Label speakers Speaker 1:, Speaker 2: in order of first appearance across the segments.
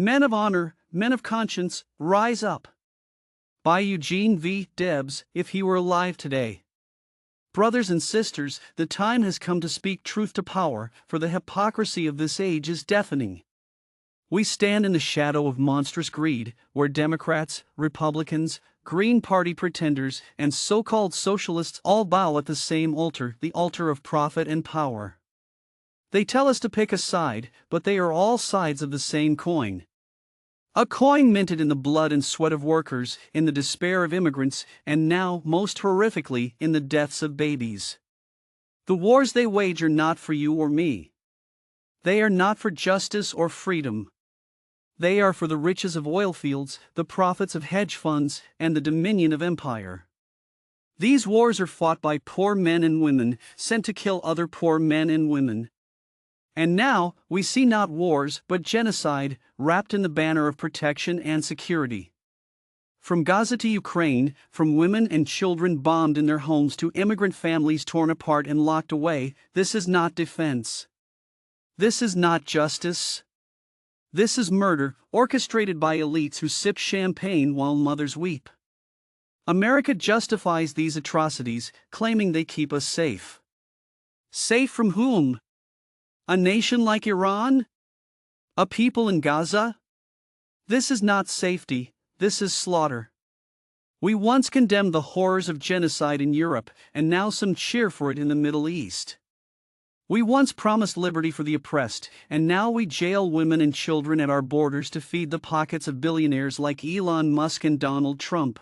Speaker 1: Men of honor, men of conscience, rise up. By Eugene V. Debs, if he were alive today. Brothers and sisters, the time has come to speak truth to power, for the hypocrisy of this age is deafening. We stand in the shadow of monstrous greed, where Democrats, Republicans, Green Party pretenders, and so-called socialists all bow at the same altar, the altar of profit and power. They tell us to pick a side, but they are all sides of the same coin. A coin minted in the blood and sweat of workers, in the despair of immigrants, and now, most horrifically, in the deaths of babies. The wars they wage are not for you or me. They are not for justice or freedom. They are for the riches of oil fields, the profits of hedge funds, and the dominion of empire. These wars are fought by poor men and women, sent to kill other poor men and women. And now, we see not wars, but genocide, wrapped in the banner of protection and security. From Gaza to Ukraine, from women and children bombed in their homes to immigrant families torn apart and locked away, this is not defense. This is not justice. This is murder, orchestrated by elites who sip champagne while mothers weep. America justifies these atrocities, claiming they keep us safe. Safe from whom? A nation like Iran? A people in Gaza? This is not safety, this is slaughter. We once condemned the horrors of genocide in Europe, and now some cheer for it in the Middle East. We once promised liberty for the oppressed, and now we jail women and children at our borders to feed the pockets of billionaires like Elon Musk and Donald Trump.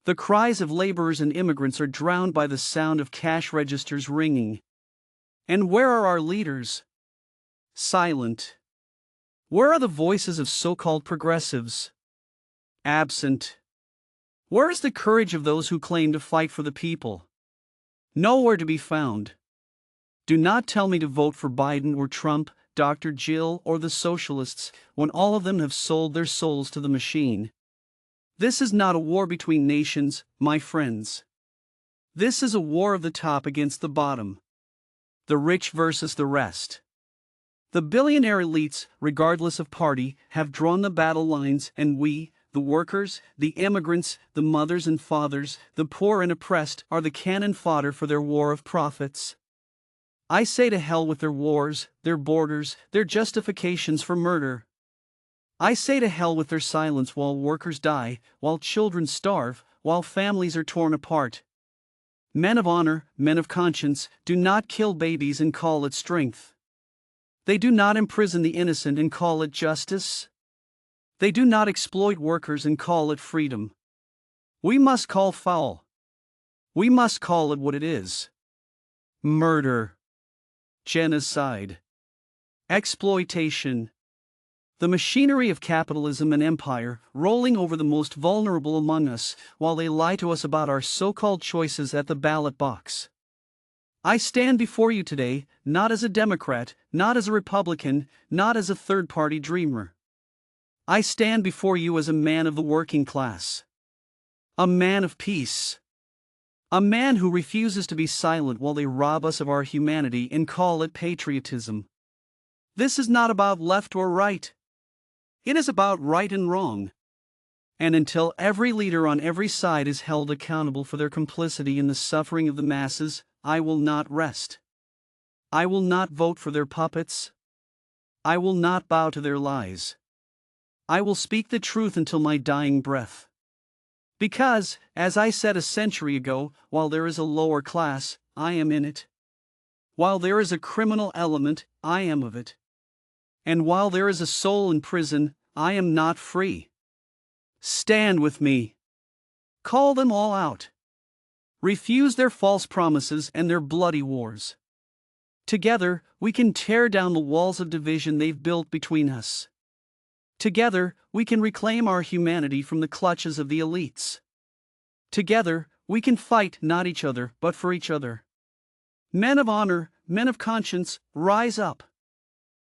Speaker 1: The cries of laborers and immigrants are drowned by the sound of cash registers ringing. And where are our leaders? Silent. Where are the voices of so-called progressives? Absent. Where is the courage of those who claim to fight for the people? Nowhere to be found. Do not tell me to vote for Biden or Trump, Dr. Jill or the Socialists, when all of them have sold their souls to the machine. This is not a war between nations, my friends. This is a war of the top against the bottom. The rich versus the rest. The billionaire elites, regardless of party, have drawn the battle lines, and we, the workers, the immigrants, the mothers and fathers, the poor and oppressed, are the cannon fodder for their war of profits. I say to hell with their wars, their borders, their justifications for murder. I say to hell with their silence while workers die, while children starve, while families are torn apart. Men of honor, men of conscience, do not kill babies and call it strength. They do not imprison the innocent and call it justice. They do not exploit workers and call it freedom. We must call foul. We must call it what it is. Murder. Genocide. Exploitation. The machinery of capitalism and empire, rolling over the most vulnerable among us, while they lie to us about our so-called choices at the ballot box. I stand before you today, not as a Democrat, not as a Republican, not as a third-party dreamer. I stand before you as a man of the working class. A man of peace. A man who refuses to be silent while they rob us of our humanity and call it patriotism. This is not about left or right. It is about right and wrong. And until every leader on every side is held accountable for their complicity in the suffering of the masses, I will not rest. I will not vote for their puppets. I will not bow to their lies. I will speak the truth until my dying breath. Because, as I said a century ago, while there is a lower class, I am in it. While there is a criminal element, I am of it. And while there is a soul in prison, I am not free. Stand with me. Call them all out. Refuse their false promises and their bloody wars. Together, we can tear down the walls of division they've built between us. Together, we can reclaim our humanity from the clutches of the elites. Together, we can fight not each other, but for each other. Men of honor, men of conscience, rise up.